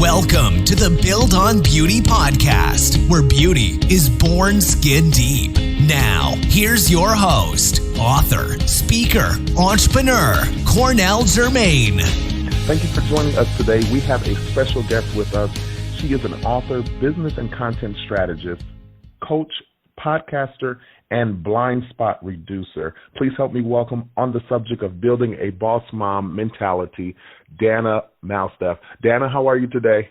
Welcome to the Build on Beauty Podcast, where beauty is born skin deep. Now, here's your host, author, speaker, entrepreneur, Cornell Jermaine. Thank you for joining us today. We have a special guest with us. She is an author, business and content strategist, coach, podcaster, and blind spot reducer. Please help me welcome, on the subject of building a boss mom mentality, Dana Malstaff. Dana, how are you today?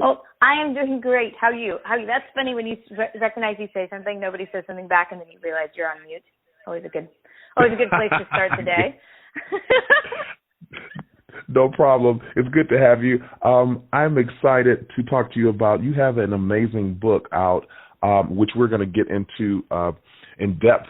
Well, I am doing great. How are you? That's funny when you recognize you say something, nobody says something back, and then you realize you're on mute. Always a good place to start the day. No problem. It's good to have you. I'm excited to talk to you about. You have an amazing book out, which we're going to get into in depth.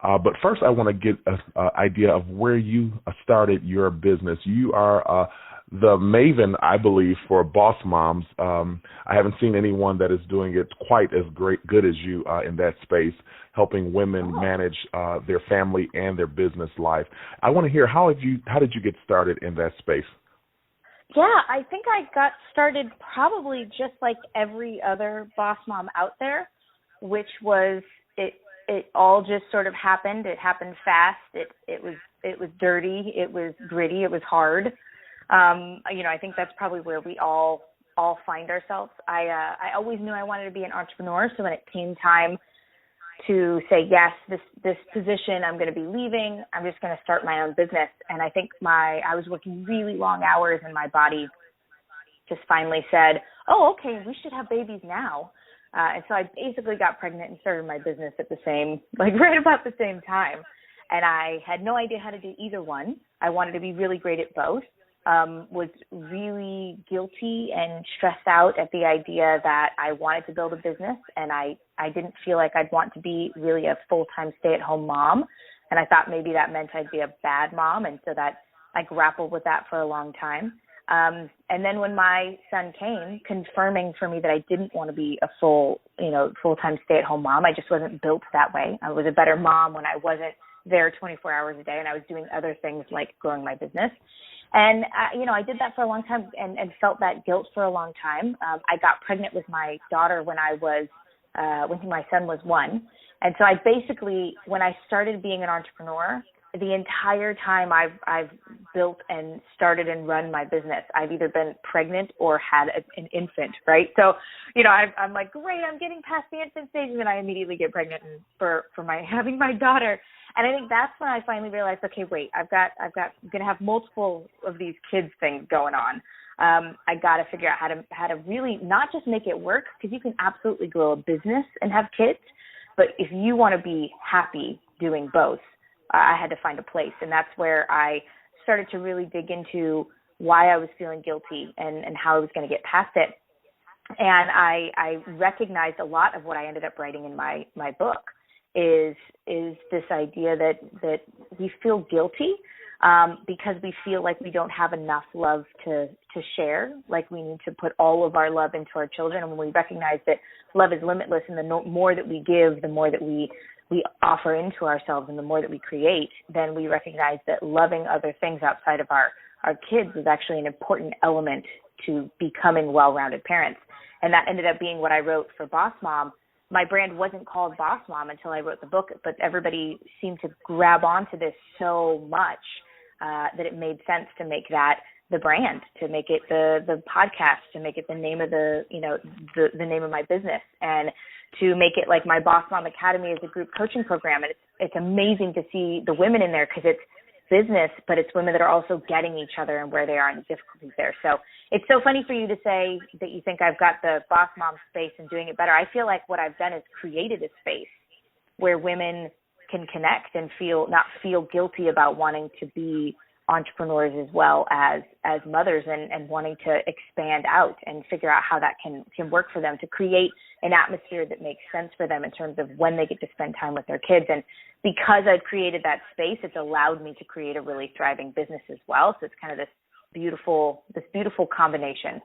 But first, I want to get an idea of where you started your business. You are the maven, I believe, for boss moms. I haven't seen anyone that is doing it quite as good as you in that space, helping women manage their family and their business life. I want to hear how did you get started in that space? Yeah, I think I got started probably just like every other boss mom out there, which was it all just sort of happened. It happened fast. It was dirty. It was gritty. It was hard. I think that's probably where we all find ourselves. I always knew I wanted to be an entrepreneur, so when it came time to say, yes, this position I'm going to be leaving, I'm just going to start my own business. And I think I was working really long hours, and my body just finally said, oh, okay, we should have babies now. And so I basically got pregnant and started my business at right about the same time. And I had no idea how to do either one. I wanted to be really great at both. Was really guilty and stressed out at the idea that I wanted to build a business, and I didn't feel like I'd want to be really a full-time stay-at-home mom. And I thought maybe that meant I'd be a bad mom, and so that I grappled with that for a long time. And then when my son came, confirming for me that I didn't want to be a full-time stay-at-home mom, I just wasn't built that way. I was a better mom when I wasn't there 24 hours a day, and I was doing other things like growing my business. And, I did that for a long time and felt that guilt for a long time. I got pregnant with my daughter when my son was 1. And so I basically, when I started being an entrepreneur, the entire time I've built and started and run my business, I've either been pregnant or had an infant, right? So, I'm like, great, I'm getting past the infant stage, and then I immediately get pregnant for having my daughter. And I think that's when I finally realized, okay, wait, I'm going to have multiple of these kids things going on. I got to figure out how to really not just make it work, because you can absolutely grow a business and have kids, but if you want to be happy doing both, I had to find a place. And that's where I started to really dig into why I was feeling guilty and how I was going to get past it. And I recognized a lot of what I ended up writing in my book is this idea that we feel guilty because we feel like we don't have enough love to share, like we need to put all of our love into our children. And when we recognize that love is limitless, and the more that we give, the more that we offer into ourselves, and the more that we create, then we recognize that loving other things outside of our kids is actually an important element to becoming well-rounded parents. And that ended up being what I wrote for Boss Mom. My brand wasn't called Boss Mom until I wrote the book, but everybody seemed to grab onto this so much that it made sense to make that the brand, to make it the podcast, to make it the name of the name of my business, and to make it like my Boss Mom Academy is a group coaching program. And it's amazing to see the women in there, because it's business, but it's women that are also getting each other and where they are and the difficulties there. So it's so funny for you to say that you think I've got the boss mom space and doing it better. I feel like what I've done is created a space where women can connect and not feel guilty about wanting to be entrepreneurs as well as mothers, and wanting to expand out and figure out how that can work for them, to create an atmosphere that makes sense for them in terms of when they get to spend time with their kids. And because I've created that space, it's allowed me to create a really thriving business as well. So it's kind of this beautiful combination.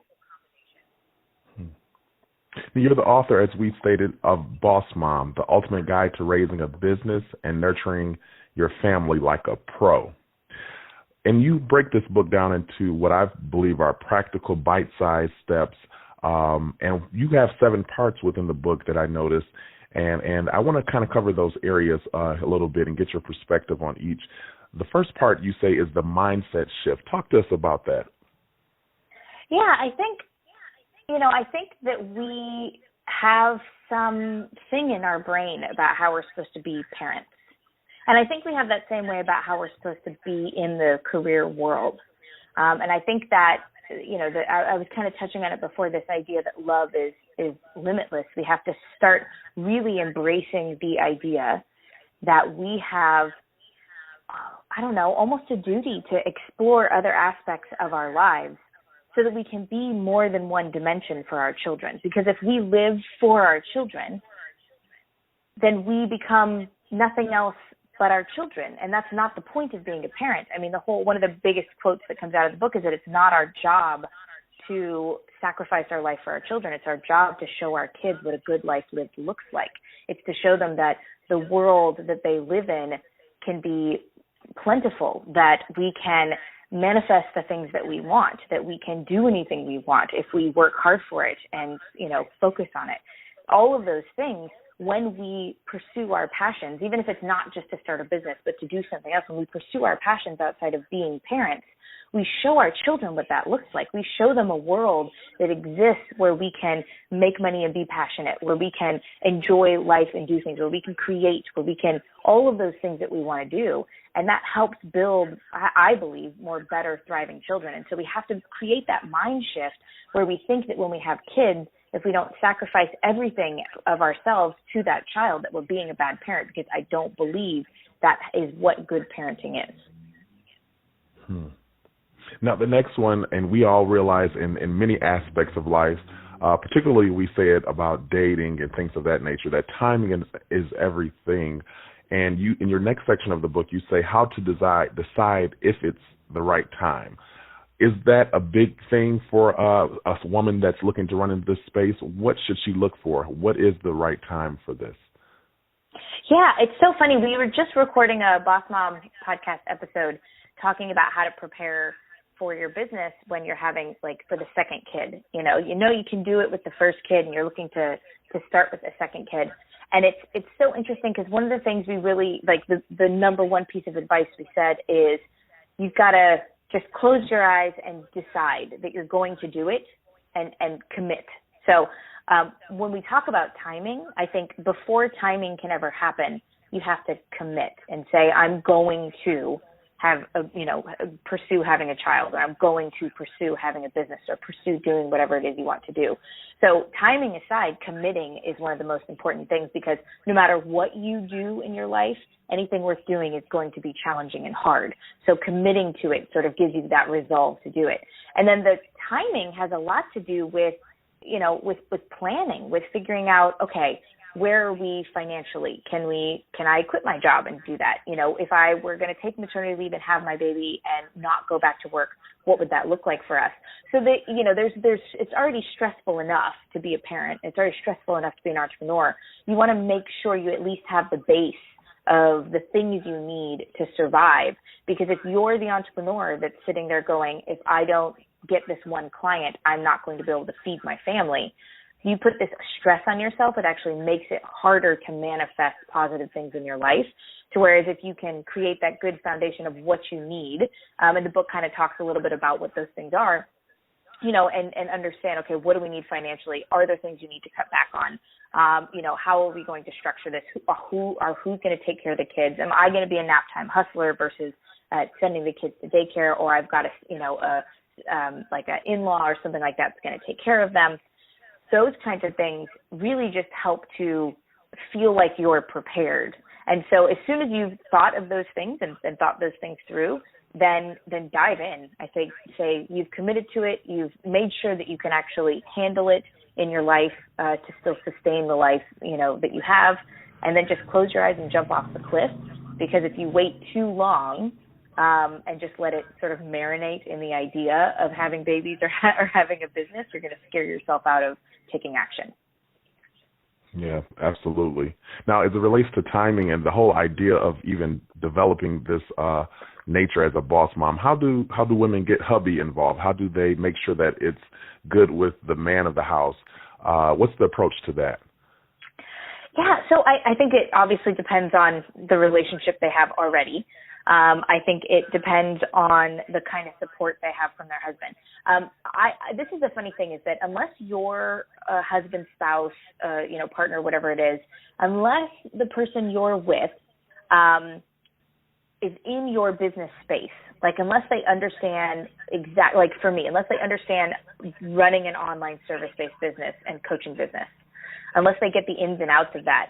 You're the author, as we stated, of Boss Mom, the ultimate guide to raising a business and nurturing your family like a pro. And you break this book down into what I believe are practical bite-sized steps. And you have 7 parts within the book that I noticed. And I want to kind of cover those areas a little bit and get your perspective on each. The first part you say is the mindset shift. Talk to us about that. Yeah, I think that we have something in our brain about how we're supposed to be parents. And I think we have that same way about how we're supposed to be in the career world. And I think that, I was kind of touching on it before, this idea that love is limitless. We have to start really embracing the idea that we have, almost a duty to explore other aspects of our lives so that we can be more than one dimension for our children. Because if we live for our children, then we become nothing else but our children. And that's not the point of being a parent. I mean, one of the biggest quotes that comes out of the book is that it's not our job to sacrifice our life for our children. It's our job to show our kids what a good life lived looks like. It's to show them that the world that they live in can be plentiful, that we can manifest the things that we want, that we can do anything we want if we work hard for it and, focus on it. All of those things, when we pursue our passions, even if it's not just to start a business, but to do something else, when we pursue our passions outside of being parents, we show our children what that looks like. We show them a world that exists where we can make money and be passionate, where we can enjoy life and do things, where we can create, where we can, all of those things that we want to do. And that helps build, I believe, more better, thriving children. And so we have to create that mind shift where we think that when we have kids, if we don't sacrifice everything of ourselves to that child, that we're being a bad parent, because I don't believe that is what good parenting is. Now, the next one, and we all realize in many aspects of life, particularly we say it about dating and things of that nature, that timing is everything. And you, in your next section of the book, you say how to decide if it's the right time. Is that a big thing for a woman that's looking to run into this space? What should she look for? What is the right time for this? Yeah, it's so funny. We were just recording a Boss Mom podcast episode talking about how to prepare for your business when you're having, for the second kid. You can do it with the first kid and you're looking to start with a second kid. And it's so interesting because one of the things we really, the number one piece of advice we said is you've got to just close your eyes and decide that you're going to do it and commit. So when we talk about timing, I think before timing can ever happen, you have to commit and say, I'm going to pursue having a child, or I'm going to pursue having a business, or pursue doing whatever it is you want to do. So timing aside, committing is one of the most important things, because no matter what you do in your life, anything worth doing is going to be challenging and hard. So committing to it sort of gives you that resolve to do it. And then the timing has a lot to do with, with planning, with figuring out, okay, where are we financially? Can I quit my job and do that? If I were going to take maternity leave and have my baby and not go back to work, what would that look like for us? So that, it's already stressful enough to be a parent. It's already stressful enough to be an entrepreneur. You want to make sure you at least have the base of the things you need to survive. Because if you're the entrepreneur that's sitting there going, if I don't get this one client, I'm not going to be able to feed my family, you put this stress on yourself, it actually makes it harder to manifest positive things in your life. To whereas if you can create that good foundation of what you need, and the book kind of talks a little bit about what those things are, and understand, okay, what do we need financially? Are there things you need to cut back on? How are we going to structure this? Who's going to take care of the kids? Am I going to be a nap time hustler versus sending the kids to daycare, or I've got an in-law or something like that's going to take care of them? Those kinds of things really just help to feel like you're prepared. And so as soon as you've thought of those things and thought those things through, then dive in. I think, say you've committed to it, you've made sure that you can actually handle it in your life to still sustain the life, that you have, and then just close your eyes and jump off the cliff. Because if you wait too long and just let it sort of marinate in the idea of having babies or having a business, you're going to scare yourself out of taking action. Yeah, absolutely. Now, as it relates to timing and the whole idea of even developing this, nature as a boss mom. How do women get hubby involved? How do they make sure that it's good with the man of the house? What's the approach to that? Yeah, so I think it obviously depends on the relationship they have already. I think it depends on the kind of support they have from their husband. This is the funny thing is that unless your husband, spouse, partner, whatever it is, unless the person you're with is in your business space, like unless they understand like for me, unless they understand running an online service-based business and coaching business, unless they get the ins and outs of that,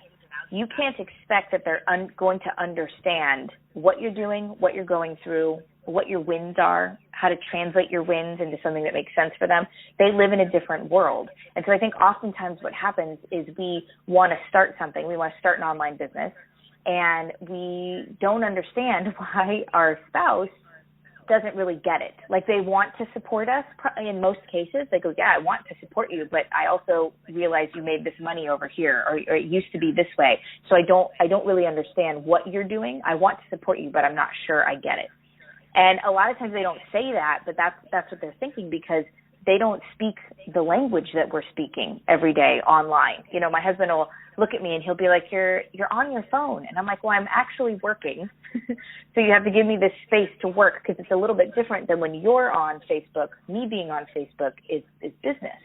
you can't expect that they're going to understand what you're doing, what you're going through, what your wins are, how to translate your wins into something that makes sense for them. They live in a different world. And so I think oftentimes what happens is we want to start something. We want to start an online business, and we don't understand why our spouse doesn't really get it. Like they want to support us in most cases. They go, yeah, I want to support you, but I also realize you made this money over here, or it used to be this way. So I don't really understand what you're doing. I want to support you, but I'm not sure I get it. And a lot of times they don't say that, but that's what they're thinking because they don't speak the language that we're speaking every day online. You know, my husband will look at me and he'll be like, you're on your phone. And I'm like, well, I'm actually working. So you have to give me this space to work because it's a little bit different than when you're on Facebook. Me being on Facebook is business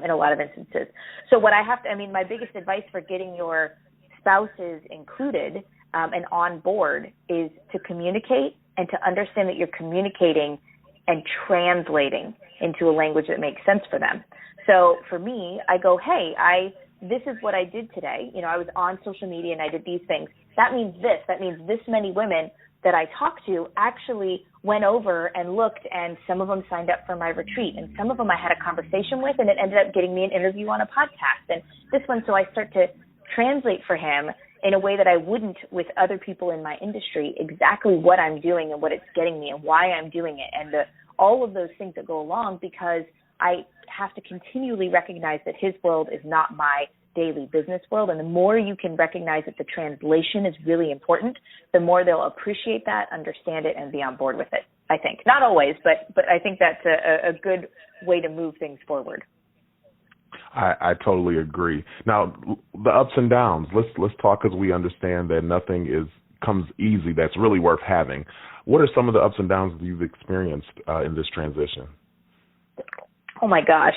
in a lot of instances. So what my biggest advice for getting your spouses included and on board is to communicate and to understand that you're communicating and translating into a language that makes sense for them. So for me, I go, hey, this is what I did today. You know, I was on social media and I did these things. That means this. That means this many women that I talked to actually went over and looked, and some of them signed up for my retreat, and some of them I had a conversation with, and it ended up getting me an interview on a podcast. And this one, so I start to translate for him in a way that I wouldn't with other people in my industry, exactly what I'm doing and what it's getting me and why I'm doing it, and all of those things that go along, because I have to continually recognize that his world is not my daily business world. And the more you can recognize that the translation is really important, the more they'll appreciate that, understand it, and be on board with it, I think. Not always, but I think that's a good way to move things forward. I totally agree. Now, the ups and downs, let's talk, because we understand that nothing comes easy that's really worth having. What are some of the ups and downs that you've experienced in this transition? Oh, my gosh.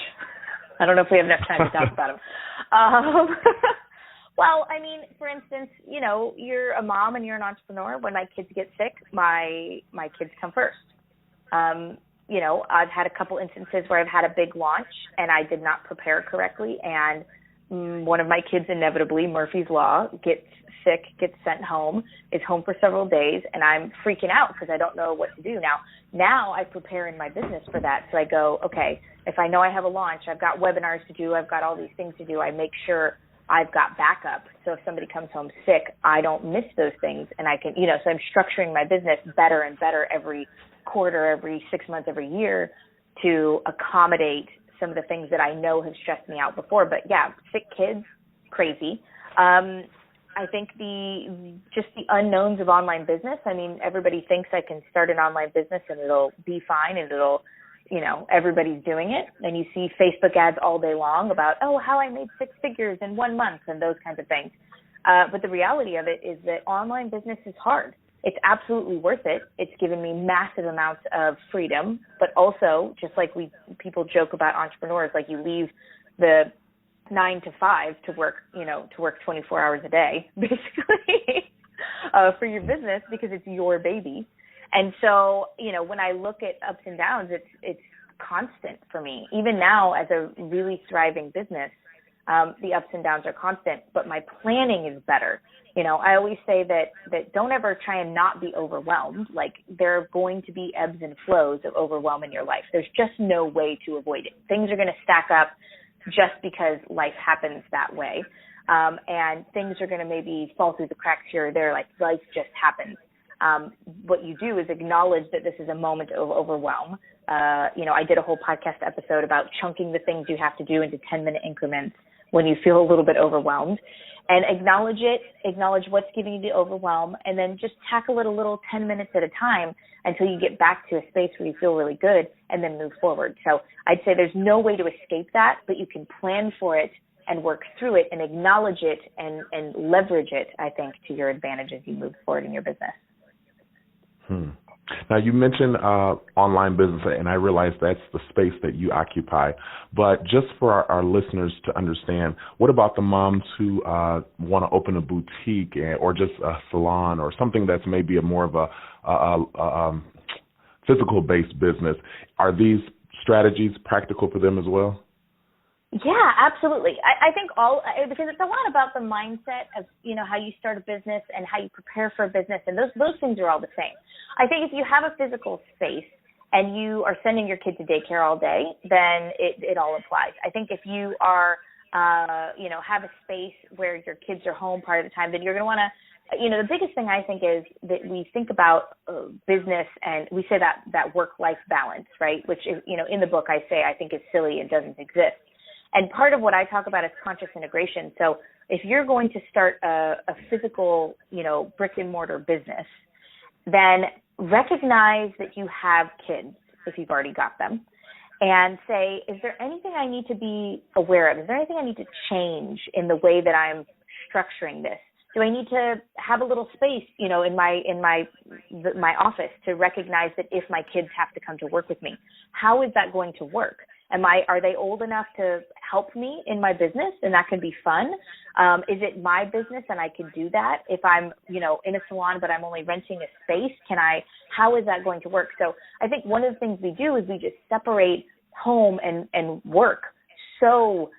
I don't know if we have enough time to talk about them. Well, I mean, for instance, you know, you're a mom and you're an entrepreneur. When my kids get sick, my kids come first. You know, I've had a couple instances where I've had a big launch and I did not prepare correctly, and one of my kids inevitably, Murphy's Law, gets sick, gets sent home, is home for several days, and I'm freaking out because I don't know what to do. Now I prepare in my business for that. So I go, okay, if I know I have a launch, I've got webinars to do, I've got all these things to do, I make sure I've got backup. So if somebody comes home sick, I don't miss those things, and I can, you know, so I'm structuring my business better and better every quarter, every 6 months, every year to accommodate some of the things that I know have stressed me out before. But yeah, sick kids, crazy. I think just the unknowns of online business. I mean, everybody thinks I can start an online business and it'll be fine and it'll, you know, everybody's doing it. And you see Facebook ads all day long about, oh, how I made 6 figures in 1 month and those kinds of things. But the reality of it is that online business is hard. It's absolutely worth it. It's given me massive amounts of freedom, but also, just like people joke about entrepreneurs, like you leave the 9 to 5 to work 24 hours a day, basically, for your business because it's your baby. And so, you know, when I look at ups and downs, it's constant for me. Even now, as a really thriving business, the ups and downs are constant, but my planning is better. You know, I always say that don't ever try and not be overwhelmed. Like, there are going to be ebbs and flows of overwhelm in your life. There's just no way to avoid it. Things are going to stack up just because life happens that way. And things are going to maybe fall through the cracks here or there, like life just happens. What you do is acknowledge that this is a moment of overwhelm. You know, I did a whole podcast episode about chunking the things you have to do into 10-minute increments, when you feel a little bit overwhelmed, and acknowledge it, acknowledge what's giving you the overwhelm, and then just tackle it a little 10 minutes at a time until you get back to a space where you feel really good, and then move forward. So I'd say there's no way to escape that, but you can plan for it and work through it and acknowledge it and leverage it, I think, to your advantage as you move forward in your business. Now, you mentioned online business, and I realize that's the space that you occupy. But just for our listeners to understand, what about the moms who want to open a boutique or just a salon or something that's maybe a more of a physical-based business? Are these strategies practical for them as well? Yeah, absolutely. I think because it's a lot about the mindset of, how you start a business and how you prepare for a business, and those things are all the same. I think if you have a physical space and you are sending your kid to daycare all day, then it all applies. I think if you are, have a space where your kids are home part of the time, then you're going to want to, the biggest thing I think is that we think about business and we say that work-life balance, right? Which is, in the book I say I think is silly and doesn't exist. And part of what I talk about is conscious integration. So if you're going to start a physical, brick and mortar business, then recognize that you have kids if you've already got them, and say, is there anything I need to be aware of? Is there anything I need to change in the way that I'm structuring this? Do I need to have a little space, in my office to recognize that if my kids have to come to work with me, how is that going to work? Are they old enough to help me in my business, and that can be fun? Is it my business and I can do that? If I'm, in a salon but I'm only renting a space, how is that going to work? So I think one of the things we do is we just separate home and work so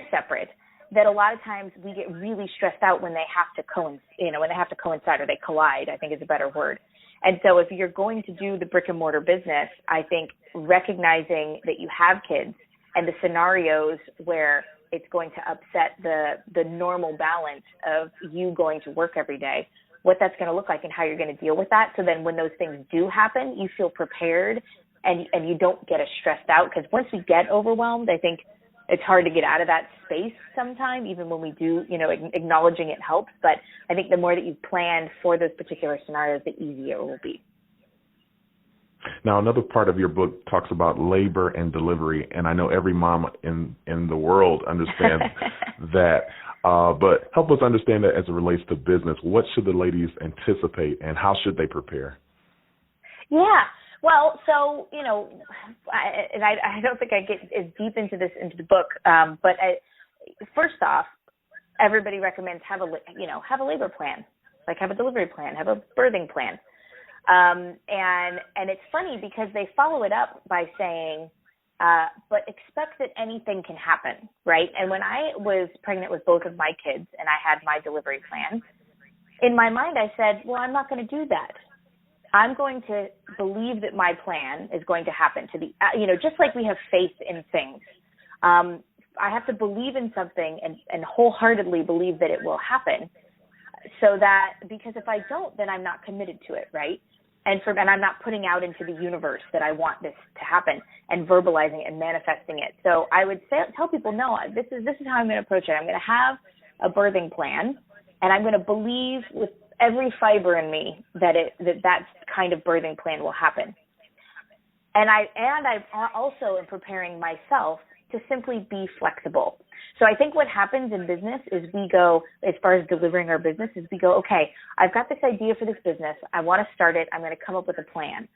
separate that a lot of times we get really stressed out when they have to coincide or they collide, I think is a better word. And so if you're going to do the brick and mortar business, I think recognizing that you have kids and the scenarios where it's going to upset the normal balance of you going to work every day, what that's going to look like and how you're going to deal with that. So then when those things do happen, you feel prepared and you don't get as stressed out. Because once we get overwhelmed, I think it's hard to get out of that space sometime, even when we do, acknowledging it helps. But I think the more that you've planned for those particular scenarios, the easier it will be. Now, another part of your book talks about labor and delivery, and I know every mom in the world understands that. But help us understand that as it relates to business. What should the ladies anticipate, and how should they prepare? Yeah. Well, so, I don't think I get as deep into the book, but first off, everybody recommends have a labor plan, like have a delivery plan, have a birthing plan. And it's funny because they follow it up by saying, but expect that anything can happen, right? And when I was pregnant with both of my kids and I had my delivery plan, in my mind I said, well, I'm not going to do that. I'm going to believe that my plan is going to happen just like we have faith in things. I have to believe in something and wholeheartedly believe that it will happen, so that, because if I don't, then I'm not committed to it, right? And I'm not putting out into the universe that I want this to happen and verbalizing it and manifesting it. So I would tell people, no, this is how I'm going to approach it. I'm going to have a birthing plan, and I'm going to believe with every fiber in me that kind of birthing plan will happen. And I also am preparing myself to simply be flexible. So I think what happens in business is we go, as far as delivering our business, is we go, okay, I've got this idea for this business. I want to start it. I'm going to come up with a plan.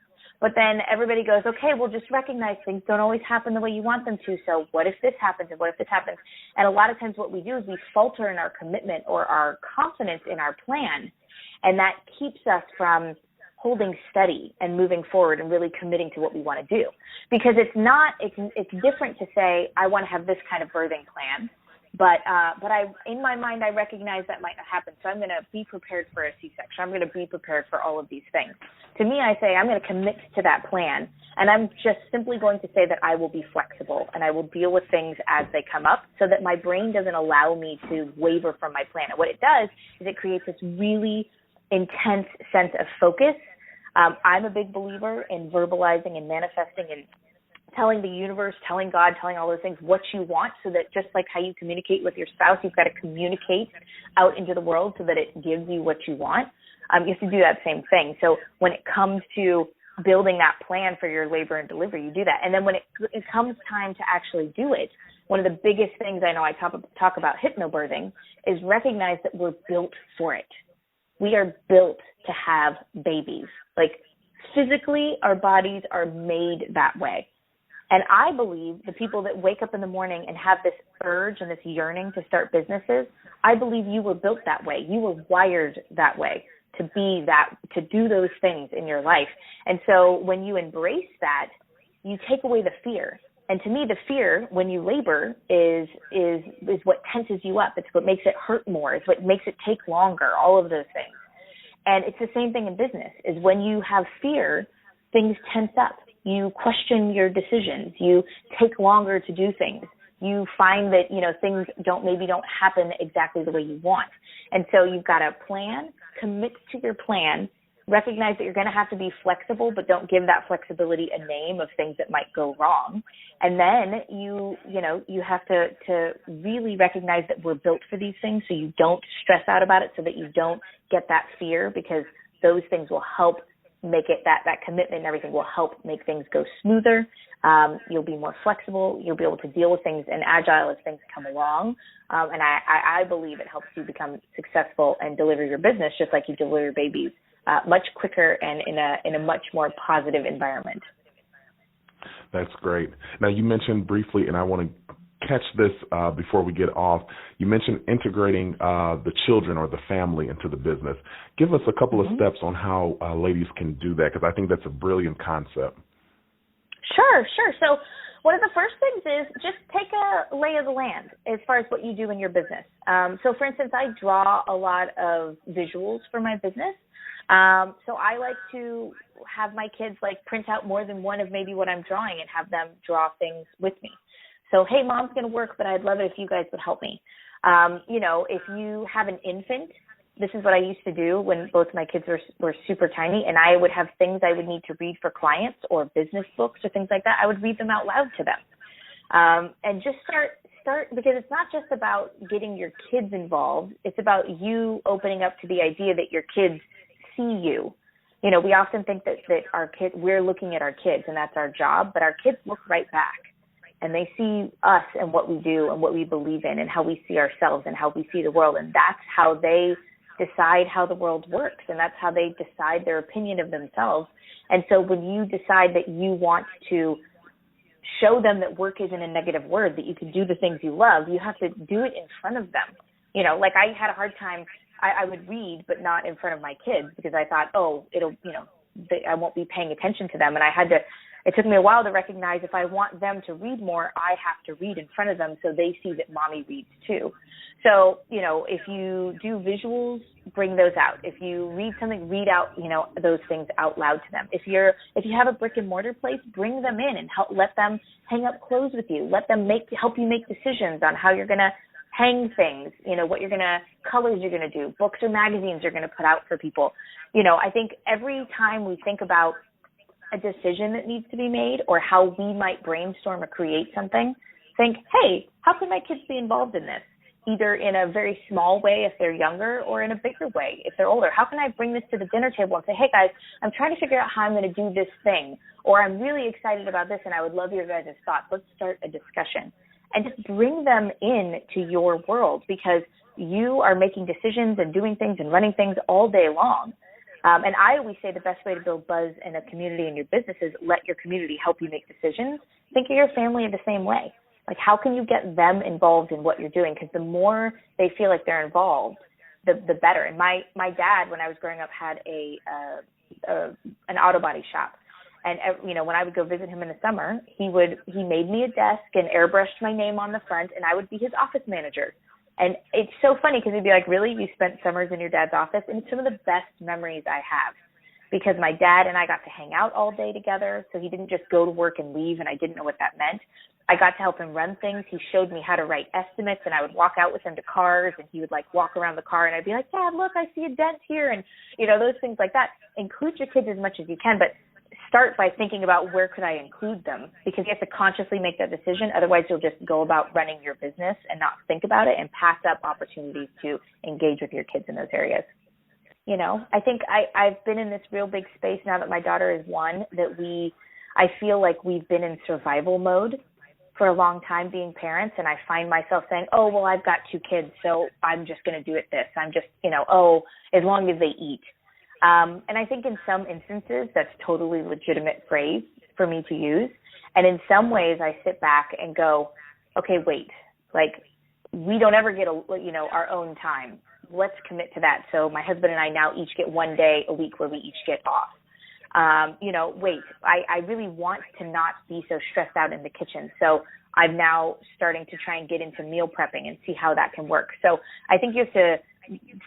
But then everybody goes, okay, well, just recognize things don't always happen the way you want them to. So what if this happens and what if this happens? And a lot of times what we do is we falter in our commitment or our confidence in our plan. And that keeps us from holding steady and moving forward and really committing to what we want to do. Because it's different to say, I want to have this kind of birthing plan, but in my mind, I recognize that might not happen. So I'm going to be prepared for a C-section. I'm going to be prepared for all of these things. To me, I say I'm going to commit to that plan, and I'm just simply going to say that I will be flexible and I will deal with things as they come up so that my brain doesn't allow me to waver from my plan. And what it does is it creates this really intense sense of focus. I'm a big believer in verbalizing and manifesting and telling the universe, telling God, telling all those things what you want, so that just like how you communicate with your spouse, you've got to communicate out into the world so that it gives you what you want. You have to do that same thing. So when it comes to building that plan for your labor and delivery, you do that. And then when it comes time to actually do it, one of the biggest things I know I talk about hypnobirthing is recognize that we're built for it. We are built to have babies. Like, physically, our bodies are made that way. And I believe the people that wake up in the morning and have this urge and this yearning to start businesses, I believe you were built that way. You were wired that way, to be that, to do those things in your life. And so when you embrace that, you take away the fear. And to me, the fear when you labor is what tenses you up. It's what makes it hurt more. It's what makes it take longer, all of those things. And it's the same thing in business, is when you have fear, things tense up. You question your decisions. You take longer to do things. You find that, things don't happen exactly the way you want. And so you've got to plan, commit to your plan, recognize that you're going to have to be flexible, but don't give that flexibility a name of things that might go wrong. And then you have to really recognize that we're built for these things, so you don't stress out about it, so that you don't get that fear, because those things will help make it, that commitment and everything will help make things go smoother. You'll be more flexible. You'll be able to deal with things and agile as things come along. And I believe it helps you become successful and deliver your business just like you deliver your babies much quicker and in a much more positive environment. That's great. Now, you mentioned briefly, and I want to catch this before we get off, you mentioned integrating the children or the family into the business. Give us a couple of steps on how ladies can do that, because I think that's a brilliant concept. Sure. So one of the first things is just take a lay of the land as far as what you do in your business. So, for instance, I draw a lot of visuals for my business. So I like to have my kids print out more than one of maybe what I'm drawing and have them draw things with me. So, hey, Mom's going to work, but I'd love it if you guys would help me. If you have an infant, this is what I used to do when both my kids were super tiny, and I would have things I would need to read for clients or business books or things like that. I would read them out loud to them. And just start, because it's not just about getting your kids involved. It's about you opening up to the idea that your kids see you. We often think that our kids, we're looking at our kids and that's our job, but our kids look right back. And they see us and what we do and what we believe in and how we see ourselves and how we see the world. And that's how they decide how the world works. And that's how they decide their opinion of themselves. And so when you decide that you want to show them that work isn't a negative word, that you can do the things you love, you have to do it in front of them. I had a hard time. I would read, but not in front of my kids, because I thought, I won't be paying attention to them. And it took me a while to recognize if I want them to read more, I have to read in front of them so they see that mommy reads too. So, if you do visuals, bring those out. If you read something, read out, those things out loud to them. If you have a brick and mortar place, bring them in and let them hang up clothes with you. Let them help you make decisions on how you're going to hang things, what colors you're going to do, books or magazines you're going to put out for people. I think every time we think about a decision that needs to be made or how we might brainstorm or create something, think, hey, how can my kids be involved in this? Either in a very small way if they're younger or in a bigger way if they're older. How can I bring this to the dinner table and say, hey, guys, I'm trying to figure out how I'm going to do this thing, or I'm really excited about this and I would love your guys' thoughts. Let's start a discussion. And just bring them in to your world, because you are making decisions and doing things and running things all day long. And I always say the best way to build buzz in a community in your business is let your community help you make decisions. Think of your family the same way. How can you get them involved in what you're doing? Because the more they feel like they're involved, the better. And my dad, when I was growing up, had an auto body shop. And, when I would go visit him in the summer, he made me a desk and airbrushed my name on the front, and I would be his office manager. And it's so funny because he'd be like, really? You spent summers in your dad's office? And it's some of the best memories I have, because my dad and I got to hang out all day together. So he didn't just go to work and leave, and I didn't know what that meant. I got to help him run things. He showed me how to write estimates, and I would walk out with him to cars, and he would walk around the car, and I'd be like, Dad, look, I see a dent here. And, those things like that. Include your kids as much as you can, but start by thinking about where could I include them, because you have to consciously make that decision. Otherwise, you'll just go about running your business and not think about it and pass up opportunities to engage with your kids in those areas. You know, I think I've been in this real big space now that my daughter is 1, that I feel like we've been in survival mode for a long time being parents, and I find myself saying, oh, well, I've got 2 kids, so I'm just going to do it this. I'm just, as long as they eat. And I think in some instances that's totally legitimate phrase for me to use. And in some ways I sit back and go, okay, wait, like we don't ever get our own time. Let's commit to that. So my husband and I now each get 1 day a week where we each get off. Wait, I really want to not be so stressed out in the kitchen. So I'm now starting to try and get into meal prepping and see how that can work. So I think you have to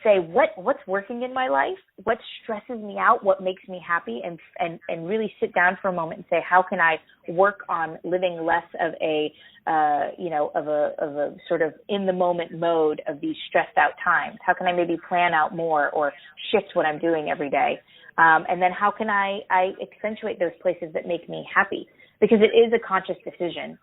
say what's working in my life, what stresses me out, what makes me happy, and really sit down for a moment and say, how can I work on living less of a sort of in the moment mode of these stressed out times? How can I maybe plan out more or shift what I'm doing every day? And then how can I accentuate those places that make me happy? Because it is a conscious decision.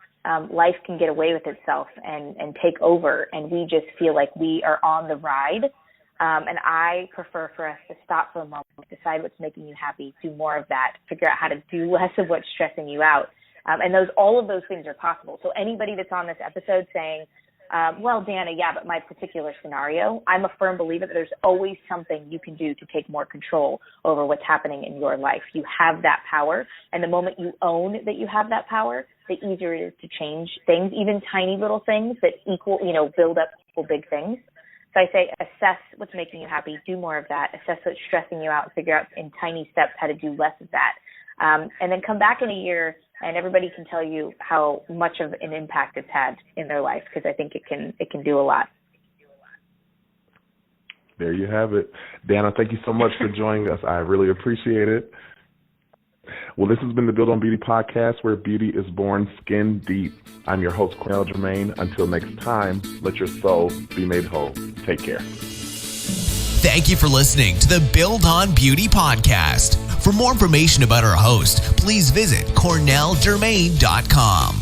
Life can get away with itself and take over, and we just feel like we are on the ride. And I prefer for us to stop for a moment, decide what's making you happy, do more of that, figure out how to do less of what's stressing you out. And all of those things are possible. So anybody that's on this episode saying, well, Dana, yeah, but my particular scenario, I'm a firm believer that there's always something you can do to take more control over what's happening in your life. You have that power, and the moment you own that you have that power, the easier it is to change things, even tiny little things that build up big things. So I say assess what's making you happy, do more of that, assess what's stressing you out, figure out in tiny steps how to do less of that. And then come back in a year and everybody can tell you how much of an impact it's had in their life, because I think it can do a lot. There you have it. Dana, thank you so much for joining us. I really appreciate it. Well, this has been the Build on Beauty podcast, where beauty is born skin deep. I'm your host, Cornell Jermaine. Until next time, let your soul be made whole. Take care. Thank you for listening to the Build on Beauty podcast. For more information about our host, please visit cornelljermaine.com.